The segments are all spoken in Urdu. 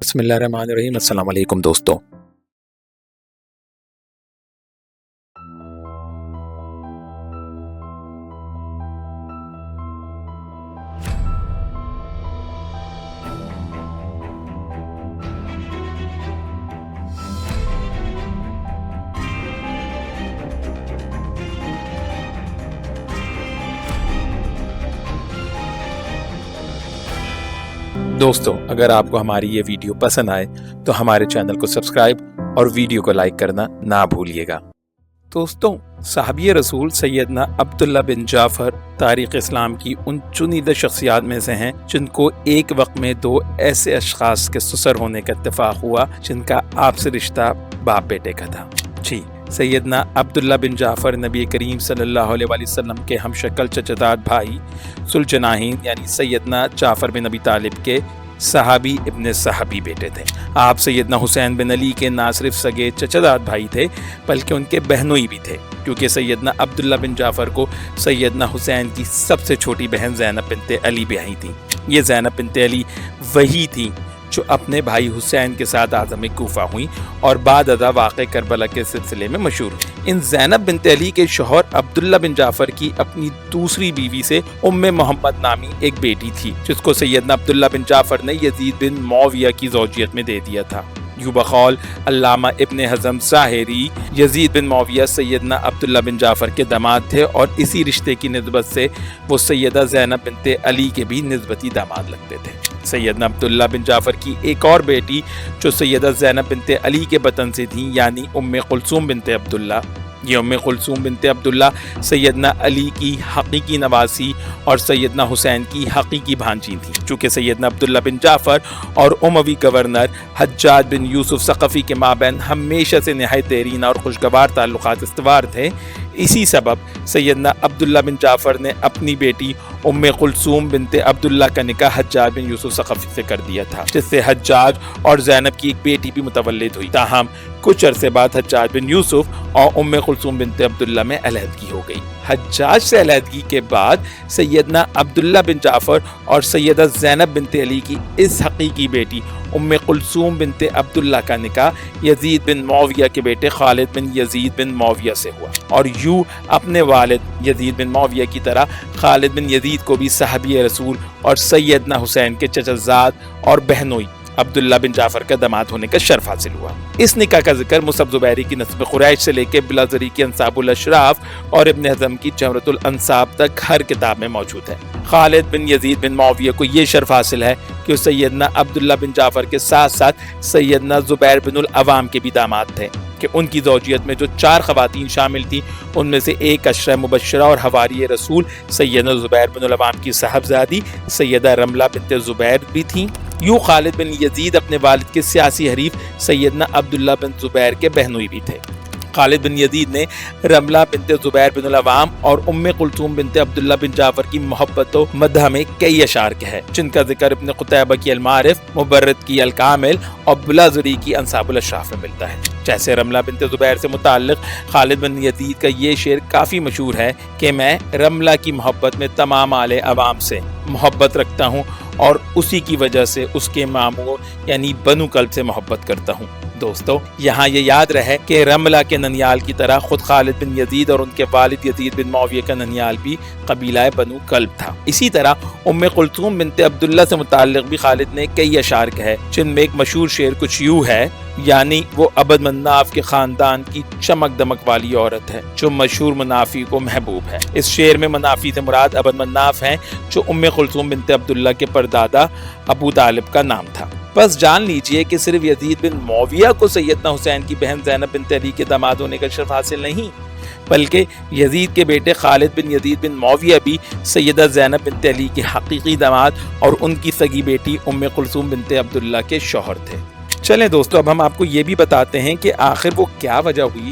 بسم اللہ الرحمن الرحیم۔ السلام علیکم دوستو۔ دوستو اگر آپ کو ہماری یہ ویڈیو پسند آئے تو ہمارے چینل کو سبسکرائب اور ویڈیو کو لائک کرنا نہ بھولیے گا۔ دوستو صحابی رسول سیدنا عبداللہ بن جعفر تاریخ اسلام کی ان چنیدہ شخصیات میں سے ہیں جن کو ایک وقت میں دو ایسے اشخاص کے سسر ہونے کا اتفاق ہوا جن کا آپ سے رشتہ باپ بیٹے کا تھا۔ جی، سیدنا عبداللہ بن جعفر نبی کریم صلی اللہ علیہ وآلہ وسلم کے ہم شکل چچاداد بھائی ذوالجناحین یعنی سیدنا جعفر بن ابی طالب کے صحابی ابن صحابی بیٹے تھے۔ آپ سیدنا حسین بن علی کے نہ صرف سگے چچاداد بھائی تھے بلکہ ان کے بہنوئی بھی تھے، کیونکہ سیدنا عبداللہ بن جعفر کو سیدنا حسین کی سب سے چھوٹی بہن زینب بنت علی بیاہی تھیں۔ یہ زینب بنت علی وہی تھیں جو اپنے بھائی حسین کے ساتھ اعظم کوفہ ہوئیں اور بعد ازاں واقع کربلا کے سلسلے میں مشہور ہوئیں۔ ان زینب بنت علی کے شوہر عبداللہ بن جعفر کی اپنی دوسری بیوی سے ام محمد نامی ایک بیٹی تھی جس کو سیدنا عبداللہ بن جعفر نے یزید بن معاویہ کی زوجیت میں دے دیا تھا۔ یوں بقول علامہ ابن حزم ظاہری، یزید بن معاویہ سیدنا عبداللہ بن جعفر کے داماد تھے اور اسی رشتے کی نسبت سے وہ سیدہ زینب بنت علی کے بھی نسبتی داماد لگتے تھے۔ سیدنا عبداللہ بن جعفر کی ایک اور بیٹی جو سیدہ زینب بنت علی کے بطن سے تھیں یعنی ام کلثوم بنت عبداللہ، یہ ام کلثوم بنت عبداللہ سیدنا علی کی حقیقی نواسی اور سیدنا حسین کی حقیقی بھانجی تھیں۔ چونکہ سیدنا عبداللہ بن جعفر اور اموی گورنر حجاج بن یوسف ثقفی کے مابین ہمیشہ سے نہایت دیرینہ اور خوشگوار تعلقات استوار تھے، اسی سبب سیدنا عبداللہ بن جعفر نے اپنی بیٹی ام کلثوم بنت عبداللہ کا نکاح حجاج بن یوسف ثقفی سے کر دیا تھا، جس سے حجاج اور زینب کی ایک بیٹی بھی متولد ہوئی۔ تاہم کچھ عرصے بعد حجاج بن یوسف اور ام کلثوم بنت عبداللہ میں علیحدگی ہو گئی۔ حجاج سے علیحدگی کے بعد سیدنا عبداللہ بن جعفر اور سیدہ زینب بنت علی کی اس حقیقی بیٹی ام کلثوم بنت عبداللہ کا نکاح یزید بن معاویہ کے بیٹے خالد بن یزید بن معاویہ سے ہوا، اور یوں اپنے والد یزید بن معاویہ کی طرح خالد بن یزید کو بھی صحابی رسول اور سیدنا حسین کے چچازاد اور بہنوئی عبداللہ بن جعفر کا داماد ہونے کا شرف حاصل ہوا۔ اس نکاح کا ذکر مصعب زبیری کی نسب قریش سے لے کے بلازری کی انساب الاشراف اور ابن حزم کی جمرۃ الانساب تک ہر کتاب میں موجود ہے۔ خالد بن یزید بن معاویہ کو یہ شرف حاصل ہے کہ وہ سیدنا عبداللہ بن جعفر کے ساتھ ساتھ سیدنا زبیر بن العوام کے بھی داماد تھے، کہ ان کی زوجیت میں جو 4 خواتین شامل تھیں ان میں سے ایک عشرہ مبشرہ اور حواری رسول سیدنا زبیر بن العوام کی صاحبزادی سیدہ رملہ بنت زبیر بھی تھیں۔ یوں خالد بن یزید اپنے والد کے سیاسی حریف سیدنا عبداللہ بن زبیر کے بہنوئی بھی تھے۔ خالد بن یزید نے رملہ بنت زبیر بن العوام اور ام کلثوم بنت عبداللہ بن جعفر کی محبت و مدح میں کئی اشعار کے ہیں، جن کا ذکر ابن قتیبہ کی المعارف، مبرد کی الکامل اور بلازری کی انساب الاشراف میں ملتا ہے۔ جیسے رملہ بنت زبیر سے متعلق خالد بن یزید کا یہ شعر کافی مشہور ہے کہ میں رملہ کی محبت میں تمام آل عوام سے محبت رکھتا ہوں اور اسی کی وجہ سے اس کے مامور یعنی بنو کلب سے محبت کرتا ہوں۔ دوستو یہاں یہ یاد رہے کہ رملہ کے ننیال کی طرح خود خالد بن یزید اور ان کے والد یزید بن معاویہ کا ننیال بھی قبیلہ بنو کلب تھا۔ اسی طرح ام کلثوم بنت عبداللہ سے متعلق بھی خالد نے کئی اشعار کہے، جن میں ایک مشہور شعر کچھ یوں ہے، یعنی وہ عبد مناف کے خاندان کی چمک دمک والی عورت ہے جو مشہور منافی کو محبوب ہے۔ اس شعر میں منافی سے مراد عبد مناف ہیں جو ام کلثوم بنت عبداللہ کے پردادا ابو طالب کا نام تھا۔ بس جان لیجئے کہ صرف یزید بن معاویہ کو سیدنا حسین کی بہن زینب بنت علی کے داماد ہونے کا شرف حاصل نہیں، بلکہ یزید کے بیٹے خالد بن یزید بن معاویہ بھی سیدہ زینب بنت علی کے حقیقی داماد اور ان کی سگی بیٹی ام کلثوم بنت عبداللہ کے شوہر تھے۔ چلیں دوستو اب ہم آپ کو یہ بھی بتاتے ہیں کہ آخر وہ کیا وجہ ہوئی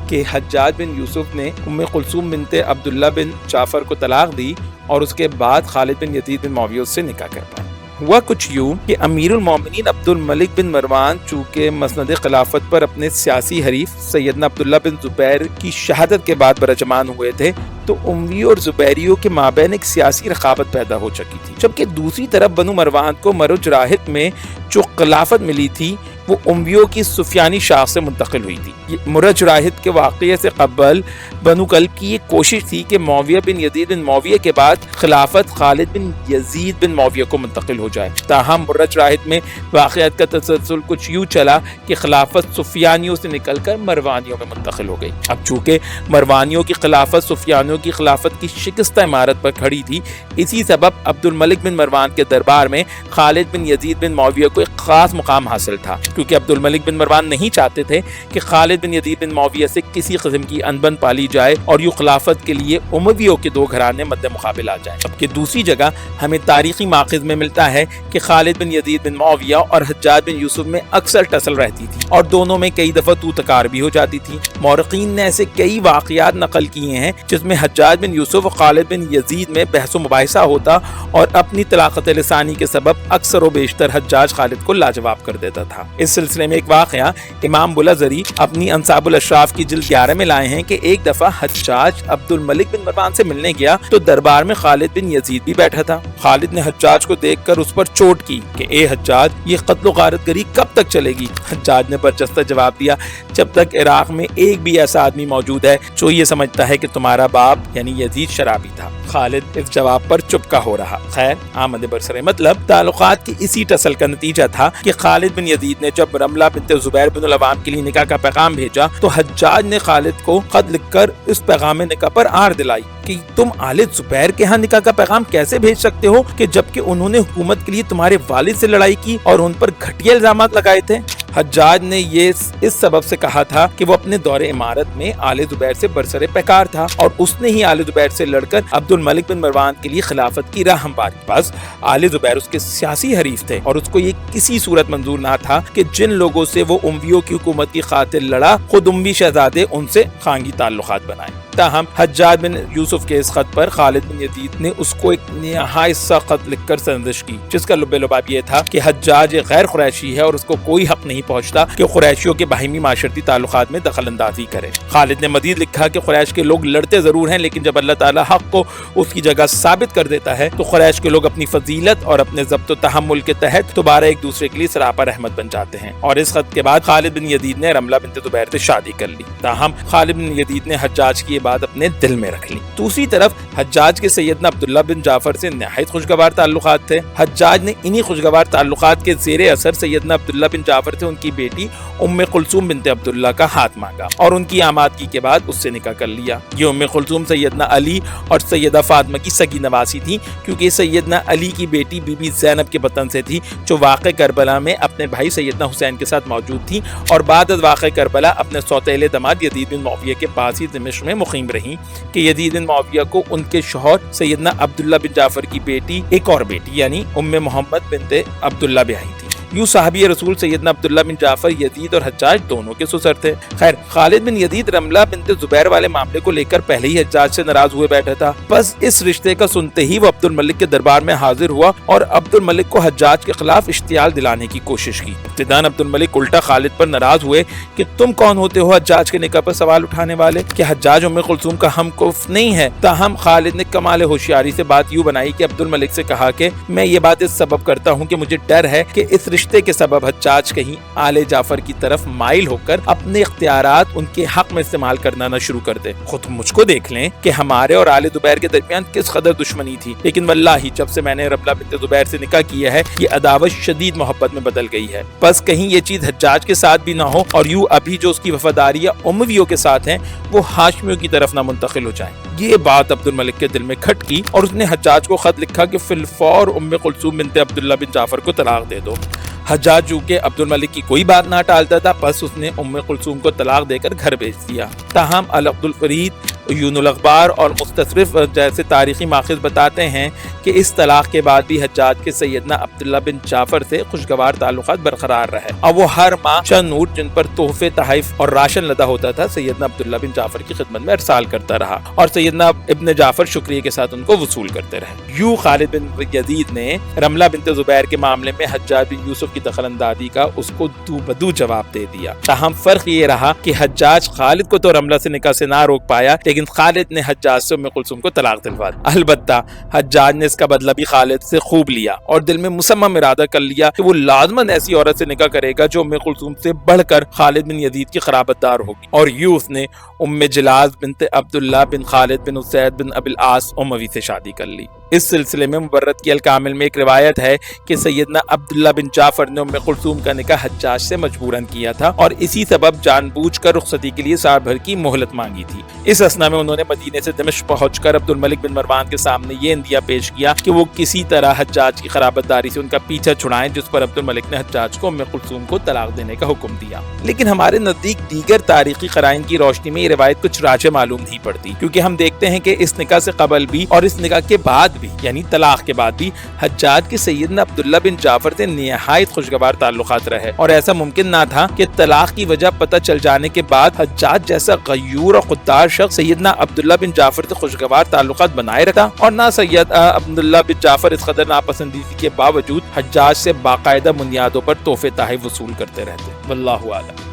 کہ حجاج بن یوسف نے ام کلثوم بنت عبداللہ بن جعفر کو طلاق دی اور اس کے بعد خالد بن یزید بن معاویہ سے نکاح کر پائے۔ ہوا کچھ یوں کہ امیر المومنین عبد الملک بن مروان چونکہ مسند خلافت پر اپنے سیاسی حریف سیدنا عبداللہ بن زبیر کی شہادت کے بعد برجمان ہوئے تھے، تو امویوں اور زبیریوں کے مابین ایک سیاسی رقابت پیدا ہو چکی تھی، جبکہ دوسری طرف بنو مروان کو مرج راہت میں جو خلافت ملی تھی وہ امویوں کی سفیانی شاخ سے منتقل ہوئی تھی۔ مرج راہت کے واقعے سے قبل بنو کلب کی یہ کوشش تھی کہ معاویہ بن یزید بن معاویہ کے بعد خلافت خالد بن یزید بن معاویہ کو منتقل ہو جائے، تاہم مرج راہت میں واقعات کا تسلسل کچھ یوں چلا کہ خلافت سفیانیوں سے نکل کر مروانیوں میں منتقل ہو گئی۔ اب چونکہ مروانیوں کی خلافت سفیانیوں کی خلافت کی شکستہ عمارت پر کھڑی تھی، اسی سبب عبد الملک بن مروان کے دربار میں خالد بن یزید بن معاویہ کو ایک خاص مقام حاصل تھا، کیونکہ عبد الملک بن مروان نہیں چاہتے تھے کہ خالد بن یزید بن معاویہ سے کسی قسم کی انبن پالی جائے اور یوں خلافت کے لیے امویوں کے دو گھرانے مد مقابل آ جائیں۔ جبکہ دوسری جگہ ہمیں تاریخی ماخذ میں ملتا ہے کہ خالد بن یزید بن معاویہ اور حجاج بن یوسف میں اکثر ٹسل رہتی تھی اور دونوں میں کئی دفعہ تو تکار بھی ہو جاتی تھی۔ مورخین نے ایسے کئی واقعات نقل کیے ہیں جس میں حجاج بن یوسف اور خالد بن یزید میں بحث و مباحثہ ہوتا اور اپنی طلاقت لسانی کے سبب اکثر و بیشتر حجاج خالد کو لاجواب کر دیتا تھا۔ اس سلسلے میں ایک واقعہ امام بلزری اپنی انصاب الاشراف کی جلد 11 میں لائے ہیں کہ ایک دفعہ حجاج عبد الملک بن مروان سے ملنے گیا تو دربار میں خالد بن یزید بھی بیٹھا تھا۔ خالد نے حجاج کو دیکھ کر اس پر چوٹ کی کہ اے حجاج، یہ قتل و غارت گری کب تک چلے گی؟ حجاج نے برجستہ جواب دیا، جب تک عراق میں ایک بھی ایسا آدمی موجود ہے جو یہ سمجھتا ہے کہ تمہارا باپ یعنی یزید شرابی تھا۔ خالد اس جواب پر چپکا ہو رہا۔ خیر، آمد برسر مطلب تعلقات کی اسی ٹسل کا نتیجہ تھا کہ خالد بن یزید نے جب رملہ بنت زبیر بن العوام کے لیے نکاح کا پیغام بھیجا تو حجاج نے خالد کو خط لکھ کر اس پیغام نکاح پر آڑ دلائی کہ تم آل زبیر کے ہاں نکاح کا پیغام کیسے بھیج سکتے ہو کہ جبکہ انہوں نے حکومت کے لیے تمہارے والد سے لڑائی کی اور ان پر گھٹیا الزامات لگائے تھے۔ حجاج نے یہ اس سبب سے کہا تھا کہ وہ اپنے دور امارت میں آل زبیر سے برسر پیکار تھا اور اس نے ہی آل زبیر سے لڑ کر عبد الملک بن مروان کے لیے خلافت کی راہ ہمواری۔ بس آل زبیر اس کے سیاسی حریف تھے اور اس کو یہ کسی صورت منظور نہ تھا کہ جن لوگوں سے وہ امویوں کی حکومت کی خاطر لڑا خود اموی شہزادے ان سے خانگی تعلقات بنائیں۔ تاہم حجاج بن یوسف کے اس خط پر خالد بن یزید نے اس کو ایک نہایت سخت خط لکھ کر سرزنش کی، جس کا لب لباب یہ تھا کہ حجاج غیر قریشی ہے اور اس کو کوئی حق نہیں پہنچتا کہ قریشیوں کے باہمی معاشرتی تعلقات میں دخل اندازی کرے۔ خالد نے مزید لکھا کہ قریش کے لوگ لڑتے ضرور ہیں، لیکن جب اللہ تعالیٰ حق کو اس کی جگہ ثابت کر دیتا ہے تو قریش کے لوگ اپنی فضیلت اور اپنے ضبط و تحمل کے تحت دوبارہ ایک دوسرے کے لیے سراپا رحمت بن جاتے ہیں۔ اور اس خط کے بعد خالد بن یزید نے رملہ بنت زبیر سے شادی کر لی۔ تاہم خالد بن یزید نے حجاج کی یہ بات اپنے دل میں رکھ لی۔ دوسری طرف حجاج کے سیدنا عبداللہ بن جعفر سے نہایت خوشگوار تعلقات تھے۔ حجاج نے انہی خوشگوار تعلقات کے زیر اثر سیدنا عبداللہ بن جعفر سے ان کی بیٹی ام کلثوم بنت عبداللہ کا ہاتھ مانگا اور ان کی آمادگی کے بعد اس سے نکاح کر لیا۔ یہ ام کلثوم سیدنا علی اور سیدہ فاطمہ کی سگی نواسی تھی، کیونکہ سیدنا علی کی بیٹی بی بی زینب کے وطن سے تھی، جو واقع کربلا میں اپنے بھائی سیدنا حسین کے ساتھ موجود تھی اور بعد از واقع کربلا اپنے سوتیلے داماد یزید بن معاویہ کے پاس ہی دمشق میں مقیم رہیں کہ یزید بن معاویہ کو ان کے شوہر سیدنا عبداللہ بن جعفر کی بیٹی ایک اور بیٹی یعنی ام محمد بنت عبداللہ بیاہی تھی۔ یوں صحابی رسول سیدنا عبداللہ بن جعفر یزید اور حجاج دونوں کے سسر تھے۔ خیر، خالد بن یزید رملہ بنت زبیر والے معاملے کو لے کر پہلے ہی حجاج سے ناراض ہوئے بیٹھا تھا۔ بس اس رشتے کا سنتے ہی وہ عبد الملک کے دربار میں حاضر ہوا اور عبد الملک کو حجاج کے خلاف اشتعال دلانے کی کوشش کی۔ ابتداً عبد الملک الٹا خالد پر ناراض ہوئے کہ تم کون ہوتے ہو حجاج کے نکاح پر سوال اٹھانے والے، کہ حجاج ام کلثوم کا ہم کف نہیں ہے۔ تاہم خالد نے کمال ہوشیاری سے بات یوں بنائی کہ عبد الملک سے کہا کہ میں یہ بات اس سبب کرتا ہوں کہ مجھے ڈر ہے کہ اس رشتے کے سبب حجاج کہیں آل جعفر کی طرف مائل ہو کر اپنے اختیارات ان کے حق میں استعمال کرنا نہ شروع کر دے۔ خود مجھ کو دیکھ لیں کہ ہمارے اور آل زبیر کے درمیان کس قدر دشمنی تھی، لیکن واللہ جب سے میں نے رملہ بنت زبیر سے نکاح کیا ہے یہ عداوت شدید محبت میں بدل گئی ہے۔ بس کہیں یہ چیز حجاج کے ساتھ بھی نہ ہو اور یوں ابھی جو اس کی وفاداریاں امویوں کے ساتھ ہیں وہ ہاشمیوں کی طرف نہ منتقل ہو جائیں۔ یہ بات عبد الملک کے دل میں کھٹ کی اور اس نے حجاج کو خط لکھا کہ فی الفور ام کلثوم بنت عبداللہ بن جعفر کو طلاق دے دو۔ حجاج چونکہ عبد الملک کی کوئی بات نہ ٹالتا تھا، بس اس نے ام کلثوم کو طلاق دے کر گھر بھیج دیا۔ تاہم عبد الفرید عیون الاخبار اور مستشرف جیسے تاریخی ماخذ بتاتے ہیں کہ اس طلاق کے بعد بھی حجاج کے سیدنا عبداللہ بن جعفر سے خوشگوار تعلقات برقرار رہے اور وہ ہر ماہ چند اونٹ جن پر تحفے، تحائف اور راشن لدا ہوتا تھا سیدنا عبداللہ بن جعفر کی خدمت میں ارسال کرتا رہا اور سیدنا ابن جعفر شکریہ کے ساتھ ان کو وصول کرتے رہے۔ یوں خالد بن یزید نے رملہ بنت زبیر کے معاملے میں حجاج بن یوسف کی دخل اندازی کا اس کو دو بدو جواب دے دیا۔ تاہم فرق یہ رہا کہ حجاج خالد کو تو رملہ سے نکاح سے نہ روک پایا، لیکن خالد نے حجاج سے ام کلثوم کو طلاق دلوا دی۔ البتہ حجاج نے اس کا بدلہ بھی خالد سے خوب لیا اور دل میں مصمم ارادہ کر لیا کہ وہ لازماً ایسی عورت سے نکاح کرے گا جو ام کلثوم سے بڑھ کر خالد بن یزید کی قرابت دار ہوگی، اور یوں اس نے ام جلاز بنت عبداللہ بن خالد بن اسید بن ابی العاص اموی سے شادی کر لی۔ اس سلسلے میں مبرد کی الکامل میں ایک روایت ہے کہ سیدنا عبداللہ بن جعفر نے ام کلثوم کا نکاح حجاج سے مجبوراً کیا تھا اور اسی سبب جان بوجھ کر رخصتی کے لیے سال بھر کی مہلت مانگی تھی۔ اس اثنا میں انہوں نے مدینے سے دمشق پہنچ کر عبد الملک بن مروان کے سامنے یہ اندیہ پیش کیا کہ وہ کسی طرح حجاج کی قرابت داری سے ان کا پیچھا چھڑائیں، جس پر عبد الملک نے حجاج کو ام کلثوم کو طلاق دینے کا حکم دیا۔ لیکن ہمارے نزدیک دیگر تاریخی قرائن کی روشنی میں یہ روایت کچھ راجح معلوم نہیں پڑتی، کیونکہ ہم دیکھتے ہیں کہ اس نکاح سے قبل بھی اور اس نکاح کے بعد بھی، یعنی طلاق کے بعد بھی، حجاج کے سیدنا عبداللہ بن جعفر سے نہایت خوشگوار تعلقات رہے، اور ایسا ممکن نہ تھا کہ طلاق کی وجہ پتہ چل جانے کے بعد حجاج جیسا غیور اور خوددار شخص سیدنا عبداللہ بن جعفر سے خوشگوار تعلقات بنائے رکھتا، اور نہ سید عبداللہ بن جعفر اس قدر ناپسندیدگی کے باوجود حجاج سے باقاعدہ بنیادوں پر تحفے تحائف وصول کرتے رہتے۔ واللہ اعلم۔